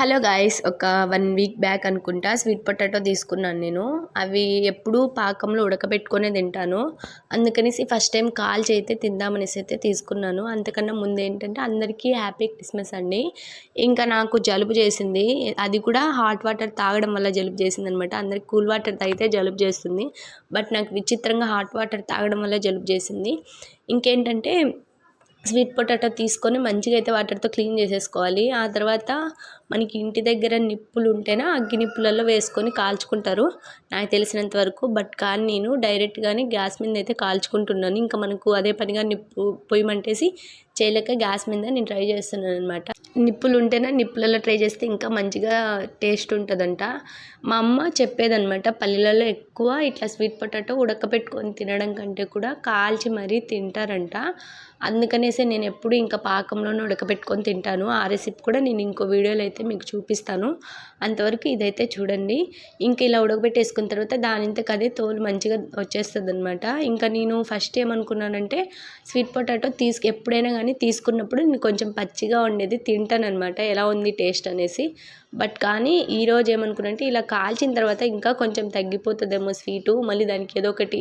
Hello guys, ఒక 1 week back అనుకుంటా sweet potato తీసుకున్నాను నేను. అవి ఎప్పుడూ పాకంలో ఉడకబెట్టుకొనే తింటాను. అందుకనేసి ఫస్ట్ టైం కాల్చి అయితే తిందామనేసి అయితే తీసుకున్నాను. అంతకన్నా ముందేంటంటే అందరికీ హ్యాపీ క్రిస్మస్ అండి. ఇంకా నాకు జలుబు చేసింది. అది కూడా హాట్ వాటర్ తాగడం వల్ల జలుబు చేసిందనమాట. అందరికి కూల్ వాటర్ తాగితే జలుబు చేస్తుంది. బట్ నాకు విచిత్రంగా హాట్ వాటర్ తాగడం వల్ల జలుబు చేసింది. ఇంకేంటంటే స్వీట్ పొటాటో తీసుకొని మంచిగా అయితే వాటర్తో క్లీన్ చేసేసుకోవాలి. ఆ తర్వాత మనకి ఇంటి దగ్గర నిప్పులు ఉంటేనే అగ్గి నిప్పులలో వేసుకొని కాల్చుకుంటారు నాకు తెలిసినంత వరకు. బట్ కానీ నేను డైరెక్ట్గానే గ్యాస్ మీద అయితే కాల్చుకుంటున్నాను. ఇంకా మనకు అదే పనిగా నిప్పు పొయ్యి మంటేసి చేయలేక గ్యాస్ మీద నేను ట్రై చేస్తున్నాను అనమాట. నిప్పులు ఉంటేనే నిప్పులలో ట్రై చేస్తే ఇంకా మంచిగా టేస్ట్ ఉంటుందంట. మా అమ్మ చెప్పేదనమాట, పల్లెలలో ఎక్కువ ఇట్లా స్వీట్ పొటాటో ఉడకపెట్టుకొని తినడం కంటే కూడా కాల్చి మరీ తింటారంట. అందుకనేసి నేను ఎప్పుడు ఇంకా పాకంలోనే ఉడకపెట్టుకొని తింటాను. ఆ రెసిపీ కూడా నేను ఇంకో వీడియోలో అయితే మీకు చూపిస్తాను. అంతవరకు ఇదైతే చూడండి. ఇంకా ఇలా ఉడకబెట్టేసుకున్న తర్వాత దానింతకు అదే తోలు మంచిగా వచ్చేస్తుంది అనమాట. ఇంకా నేను ఫస్ట్ ఏమనుకున్నానంటే స్వీట్ పొటాటో ఎప్పుడైనా కానీ తీసుకున్నప్పుడు నేను కొంచెం పచ్చిగా ఉండేది తింటానమాట, ఎలా ఉంది టేస్ట్ అనేసి. బట్ కానీ ఈరోజు ఏమనుకున్నానంటే ఇలా కాల్చిన తర్వాత ఇంకా కొంచెం తగ్గిపోతుందేమో స్వీటు, మళ్ళీ దానికి ఏదో ఒకటి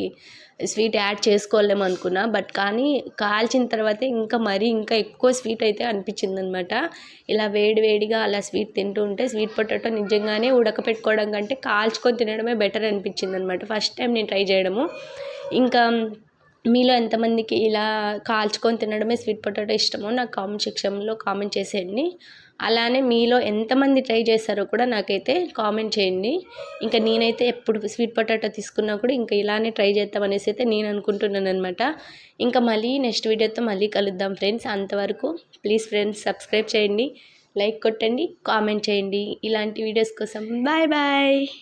స్వీట్ యాడ్ చేసుకోలేమో అనుకున్నా. బట్ కానీ కాల్చిన తర్వాత ఇంకా ఎక్కువ స్వీట్ అయితే అనిపించింది అనమాట. ఇలా వేడిగా అలా స్వీట్ తింటూ ఉంటే స్వీట్ పొటాటో నిజంగానే ఉడకపెట్టుకోవడం కంటే కాల్చుకొని తినడమే బెటర్ అనిపించింది అనమాట. ఫస్ట్ టైం నేను ట్రై చేయడము. ఇంకా మీలో ఎంతమందికి ఇలా కాల్చుకొని తినడమే స్వీట్ పొటాటో ఇష్టమో నాకు కామెంట్ సెక్షన్లో కామెంట్ చేసేయండి. అలానే మీలో ఎంతమంది ట్రై చేస్తారో కూడా నాకైతే కామెంట్ చేయండి. ఇంకా నేనైతే ఎప్పుడు స్వీట్ పొటాటో తీసుకున్నా కూడా ఇంకా ఇలానే ట్రై చేద్దామనేసి అయితే నేను అనుకుంటున్నాను అనమాట. ఇంకా మళ్ళీ నెక్స్ట్ వీడియోతో మళ్ళీ కలుద్దాం ఫ్రెండ్స్. అంతవరకు ప్లీజ్ ఫ్రెండ్స్ సబ్స్క్రైబ్ చేయండి, లైక్ కొట్టండి, కామెంట్ చేయండి ఇలాంటి వీడియోస్ కోసం. Bye bye.